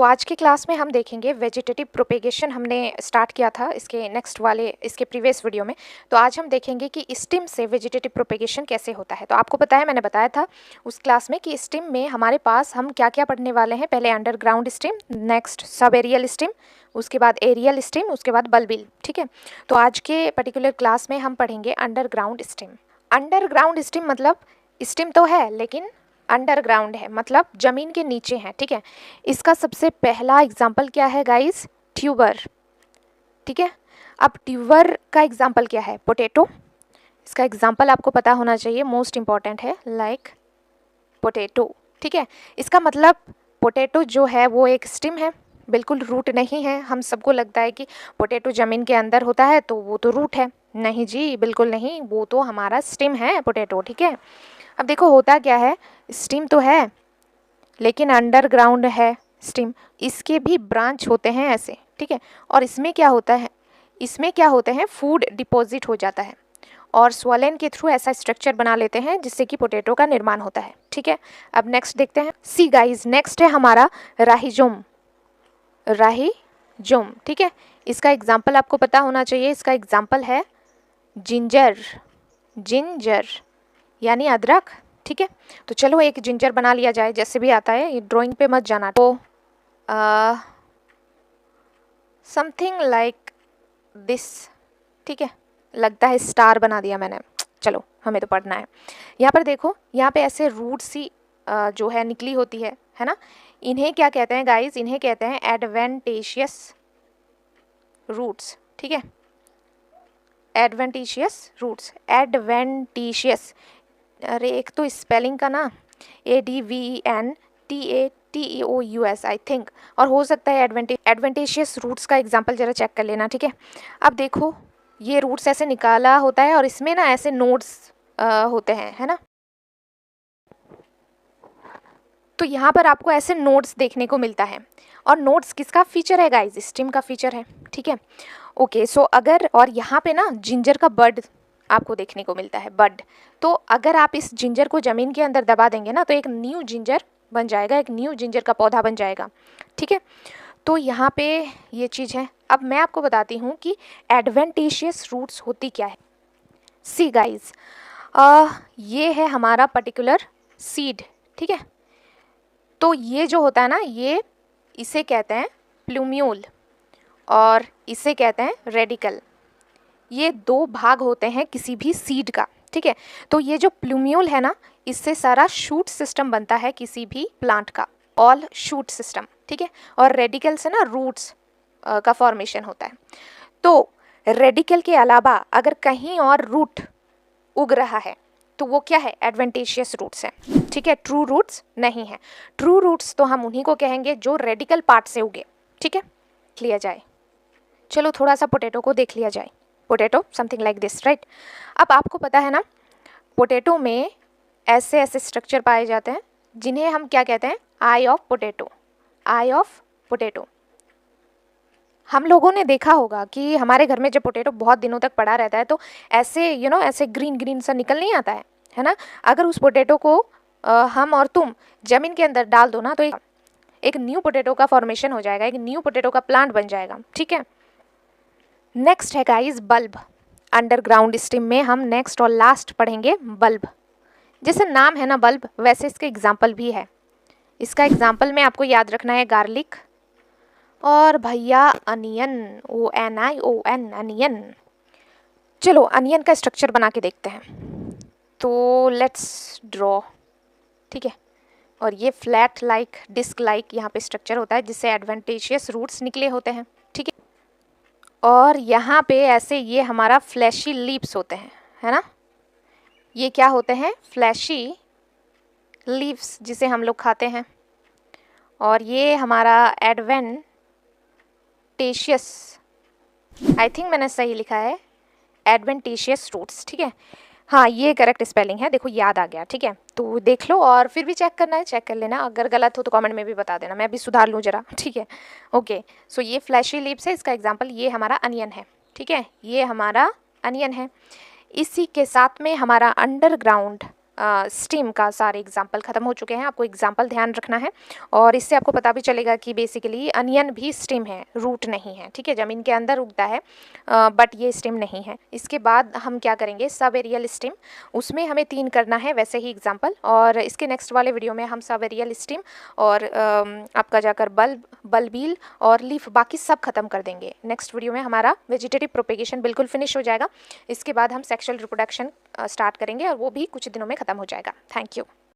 तो आज की क्लास में हम देखेंगे वेजिटेटिव प्रोपेगेशन। हमने स्टार्ट किया था इसके इसके प्रीवियस वीडियो में। तो आज हम देखेंगे कि स्टेम से वेजिटेटिव प्रोपेगेशन कैसे होता है। तो आपको पता है, मैंने बताया था उस क्लास में कि स्टेम में हमारे पास हम क्या क्या पढ़ने वाले हैं। पहले underground stem, next sub aerial stem, उसके बाद एरियल स्टेम, उसके बाद बल्बिल। ठीक है, तो आज के पर्टिकुलर क्लास में हम पढ़ेंगे अंडरग्राउंड स्टेम। अंडरग्राउंड स्टेम मतलब स्टेम तो है लेकिन अंडरग्राउंड है, मतलब ज़मीन के नीचे है। ठीक है, इसका सबसे पहला एग्जाम्पल क्या है गाइस? ट्यूबर। ठीक है, अब ट्यूबर का एग्जाम्पल क्या है? पोटैटो। इसका एग्जाम्पल आपको पता होना चाहिए, मोस्ट इम्पॉर्टेंट है, लाइक पोटैटो। ठीक है, इसका मतलब पोटैटो जो है वो एक स्टेम है, बिल्कुल रूट नहीं है। हम सबको लगता है कि पोटैटो ज़मीन के अंदर होता है तो वो तो रूट है। नहीं जी, बिल्कुल नहीं, वो तो हमारा स्टेम है पोटैटो। ठीक है, अब देखो होता क्या है, स्टेम तो है लेकिन अंडरग्राउंड है स्टेम। इसके भी ब्रांच होते हैं ऐसे। ठीक है, और इसमें क्या होता है, इसमें क्या होते हैं, फूड डिपॉजिट हो जाता है और स्वलन के थ्रू ऐसा स्ट्रक्चर बना लेते हैं जिससे कि पोटैटो का निर्माण होता है। ठीक है, अब नेक्स्ट देखते हैं। सी गाइस, नेक्स्ट है हमारा राहिजोम। राहिजोम, ठीक है, इसका एग्जाम्पल आपको पता होना चाहिए। इसका एग्जाम्पल है जिंजर। जिंजर यानी अदरक। ठीक है, तो चलो एक जिंजर बना लिया जाए, जैसे भी आता है, ये ड्राइंग पे मत जाना। तो समथिंग लाइक दिस। ठीक है, लगता है स्टार बना दिया मैंने। चलो, हमें तो पढ़ना है। यहाँ पर देखो, यहाँ पे ऐसे रूट सी जो है निकली होती है ना। इन्हें क्या कहते हैं गाइस? इन्हें कहते हैं एडवेंटेशियस रूट्स। ठीक है, एडवेंटिशियस रूट्स। एडवेंटिशियस, अरे एक तो स्पेलिंग का ना, ADVENTATEOUS आई थिंक, और हो सकता है एडवेंटेशियस रूट्स का एग्जांपल जरा चेक कर लेना। ठीक है, अब देखो ये रूट्स ऐसे निकाला होता है और इसमें ना ऐसे नोड्स होते हैं, है ना। तो यहाँ पर आपको ऐसे नोड्स देखने को मिलता है, और नोड्स किसका फीचर है गाइस? स्टेम का फीचर है। ठीक है, ओके, सो अगर, और यहाँ पे ना जिंजर का बड आपको देखने को मिलता है, बड। तो अगर आप इस जिंजर को ज़मीन के अंदर दबा देंगे ना तो एक न्यू जिंजर बन जाएगा, एक न्यू जिंजर का पौधा बन जाएगा। ठीक है, तो यहाँ पे ये चीज़ है। अब मैं आपको बताती हूँ कि एडवेंटेशियस रूट्स होती क्या है। सी गाइज, ये है हमारा पर्टिकुलर सीड। ठीक है, तो ये जो होता है ना, ये इसे कहते हैं प्लूम्यूल और इसे कहते हैं रेडिकल। ये दो भाग होते हैं किसी भी सीड का। ठीक है, तो ये जो प्लूम्यूल है ना, इससे सारा शूट सिस्टम बनता है किसी भी प्लांट का, ऑल शूट सिस्टम। ठीक है, और रेडिकल से ना रूट्स का फॉर्मेशन होता है। तो रेडिकल के अलावा अगर कहीं और रूट उग रहा है तो वो क्या है? एडवेंटेशियस रूट्स है। ठीक है, ट्रू रूट्स नहीं है। ट्रू रूट्स तो हम उन्हीं को कहेंगे जो रेडिकल पार्ट से उगे। ठीक है, लिया जाए। चलो थोड़ा सा पोटैटो को देख लिया जाए। Potato something like this, right. अब आपको पता है ना, पोटैटो में ऐसे ऐसे स्ट्रक्चर पाए जाते हैं जिन्हें हम क्या कहते हैं? Eye of potato. Eye of potato. हम लोगों ने देखा होगा कि हमारे घर में जब पोटैटो बहुत दिनों तक पड़ा रहता है तो ऐसे ऐसे ग्रीन ग्रीन सा निकल नहीं आता है ना। अगर उस पोटैटो को हम और तुम ज़मीन के अंदर डाल दो ना तो एक न्यू पोटैटो का फॉर्मेशन हो जाएगा, एक न्यू पोटैटो का प्लांट बन जाएगा। ठीक है, नेक्स्ट है गाइस बल्ब। अंडरग्राउंड स्टेम में हम नेक्स्ट और लास्ट पढ़ेंगे बल्ब। जैसे नाम है ना बल्ब, वैसे इसके एग्जाम्पल भी है। इसका एग्जाम्पल में आपको याद रखना है गार्लिक और भैया अनियन, ONION, अनियन। चलो अनियन का स्ट्रक्चर बना के देखते हैं। तो लेट्स ड्रॉ। ठीक है, और ये फ्लैट लाइक, डिस्क लाइक यहाँ पे स्ट्रक्चर होता है जिससे एडवेंटेशियस रूट्स निकले होते हैं। ठीक है, और यहाँ पे ऐसे ये हमारा फ्लैशी लीव्स होते हैं, है ना। ये क्या होते हैं? फ्लैशी लीव्स, जिसे हम लोग खाते हैं। और ये हमारा एडवेंटेशियस, आई थिंक मैंने सही लिखा है, एडवेंटेशियस रूट्स। ठीक है, हाँ ये करेक्ट स्पेलिंग है, देखो याद आ गया। ठीक है, तो देख लो और फिर भी चेक करना है, चेक कर लेना। अगर गलत हो तो कमेंट में भी बता देना, मैं भी सुधार लूँ जरा। ठीक है, ओके, सो ये फ्लैशी लीव्स है। इसका एग्जांपल ये हमारा अनियन है। ठीक है, ये हमारा अनियन है। इसी के साथ में हमारा अंडरग्राउंड स्टेम का सारे एग्जाम्पल ख़त्म हो चुके हैं। आपको एग्जाम्पल ध्यान रखना है और इससे आपको पता भी चलेगा कि बेसिकली अनियन भी स्टेम है, रूट नहीं है, ठीक है, ज़मीन के अंदर उगता है बट ये स्टेम नहीं है। इसके बाद हम क्या करेंगे, सब एरियल स्टेम, उसमें हमें 3 करना है वैसे ही एग्जाम्पल, और इसके नेक्स्ट वाले वीडियो में हम सब एरियल स्टेम और आपका जाकर बल्बिल और लीफ बाकी सब खत्म कर देंगे। नेक्स्ट वीडियो में हमारा वेजिटेटिव प्रोपेगेशन बिल्कुल फिनिश हो जाएगा। इसके बाद हम सेक्सुअल रिप्रोडक्शन स्टार्ट करेंगे और वो भी कुछ दिनों में ख़त्म हो जाएगा। Thank you.